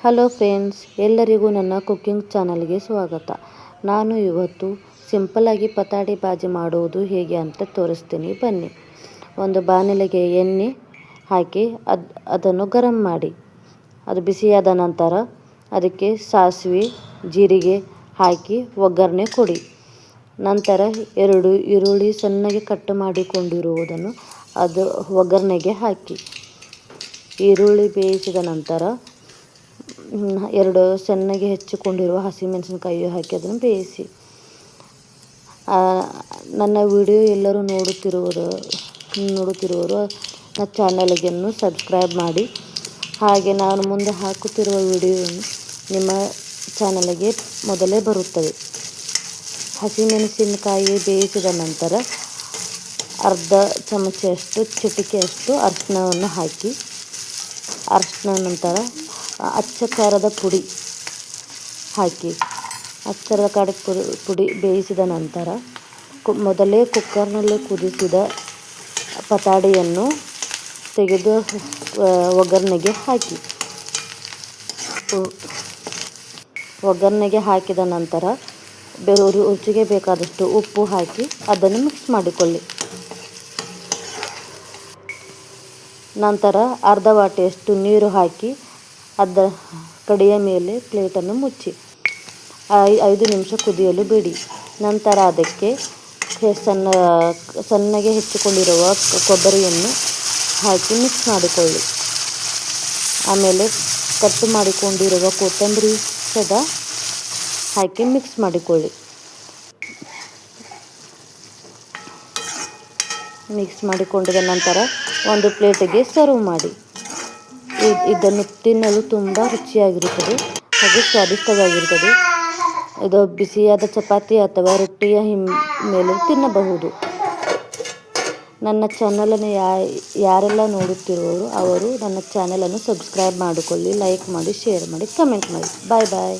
Hello friends, ಎಲ್ಲರಿಗೂ ನನ್ನ cooking ಚಾನಲ್ಗೆ ಸ್ವಾಗತ. ನಾನು ಇವತ್ತು ಸಿಂಪಲ್ಲಾಗಿ ಪತಾಡಿ ಬಾಜಿ ಮಾಡುವುದು ಹೇಗೆ ಅಂತ ತೋರಿಸ್ತೀನಿ, ಬನ್ನಿ. ಒಂದು ಬಾಣಲೆಗೆ ಎಣ್ಣೆ ಹಾಕಿ ಅದನ್ನು ಗರಂ ಮಾಡಿ, ಅದು ಬಿಸಿಯಾದ ನಂತರ ಅದಕ್ಕೆ ಸಾಸಿವೆ ಜೀರಿಗೆ ಹಾಕಿ ಒಗ್ಗರಣೆ ಕೊಡಿ. ನಂತರ 2 ಈರುಳ್ಳಿ ಸಣ್ಣಗೆ ಕಟ್ ಮಾಡಿಕೊಂಡಿರುವುದನ್ನು ಅದು ಒಗ್ಗರಣೆಗೆ ಹಾಕಿ. ಈರುಳ್ಳಿ ಬೇಯಿಸಿದ ನಂತರ 2 ಸಣ್ಣಗೆ ಹೆಚ್ಚಿಕೊಂಡಿರುವ ಹಸಿಮೆಣಸಿನಕಾಯಿ ಹಾಕಿ ಅದನ್ನು ಬೇಯಿಸಿ. ನನ್ನ ವಿಡಿಯೋ ಎಲ್ಲರೂ ನೋಡುತ್ತಿರುವರು ನನ್ನ ಚಾನಲ್ಗೆ ಸಬ್ಸ್ಕ್ರೈಬ್ ಮಾಡಿ. ಹಾಗೆ ನಾನು ಮುಂದೆ ಹಾಕುತ್ತಿರುವ ವಿಡಿಯೋ ನಿಮ್ಮ ಚಾನಲ್ಗೆ ಮೊದಲೇ ಬರುತ್ತದೆ. ಹಸಿಮೆಣಸಿನಕಾಯಿ ಬೇಯಿಸಿದ ನಂತರ ಅರ್ಧ ಚಮಚದಷ್ಟು ಚಿಟಿಕೆಯಷ್ಟು ಅರಿಶಿಣವನ್ನು ಹಾಕಿ, ಅರಿಶಿಣ ನಂತರ ಅಚ್ಚ ಖಾರದ ಪುಡಿ ಹಾಕಿ, ಅಚ್ಚರ ಖಾರದ ಪುಡಿ ಬೇಯಿಸಿದ ನಂತರ ಮೊದಲೇ ಕುಕ್ಕರ್ನಲ್ಲಿ ಕುದಿಸಿದ ಪತಾಡಿಯನ್ನು ತೆಗೆದು ಒಗ್ಗರಣೆಗೆ ಹಾಕಿ. ಒಗ್ಗರಣೆಗೆ ಹಾಕಿದ ನಂತರ ರುಚಿಗೆ ಬೇಕಾದಷ್ಟು ಉಪ್ಪು ಹಾಕಿ ಅದನ್ನು ಮಿಕ್ಸ್ ಮಾಡಿಕೊಳ್ಳಿ. ನಂತರ ಅರ್ಧ ವಾಟಿಯಷ್ಟು ನೀರು ಹಾಕಿ ಕಡೆಯ ಮೇಲೆ ಪ್ಲೇಟನ್ನು ಮುಚ್ಚಿ 5 ನಿಮಿಷ ಕುದಿಯಲು ಬಿಡಿ. ನಂತರ ಅದಕ್ಕೆ ಸಣ್ಣಗೆ ಹೆಚ್ಚಿಕೊಂಡಿರುವ ಕೊಬ್ಬರಿಯನ್ನು ಹಾಕಿ ಮಿಕ್ಸ್ ಮಾಡಿಕೊಳ್ಳಿ. ಆಮೇಲೆ ಕಟ್ ಮಾಡಿಕೊಂಡಿರುವ ಕೊತ್ತಂಬರಿ ಹಾಕಿ ಮಿಕ್ಸ್ ಮಾಡಿಕೊಳ್ಳಿ. ಮಿಕ್ಸ್ ಮಾಡಿಕೊಂಡಿದ ನಂತರ ಒಂದು ಪ್ಲೇಟಿಗೆ ಸರ್ವ್ ಮಾಡಿ. ಇದನ್ನು ತಿನ್ನಲು ತುಂಬ ರುಚಿಯಾಗಿರುತ್ತದೆ ಹಾಗೂ ಸ್ವಾದಿಷ್ಟವಾಗಿರುತ್ತದೆ. ಇದು ಬಿಸಿಯಾದ ಚಪಾತಿ ಅಥವಾ ರೊಟ್ಟಿಯ ಮೇಲೆ ತಿನ್ನಬಹುದು. ನನ್ನ ಚಾನಲನ್ನು ಯಾರೆಲ್ಲ ನೋಡುತ್ತಿರುವವರು ಅವರು ನನ್ನ ಚಾನಲನ್ನು ಸಬ್ಸ್ಕ್ರೈಬ್ ಮಾಡಿಕೊಳ್ಳಿ, ಲೈಕ್ ಮಾಡಿ, ಶೇರ್ ಮಾಡಿ, ಕಮೆಂಟ್ ಮಾಡಿ. ಬಾಯ್ ಬಾಯ್.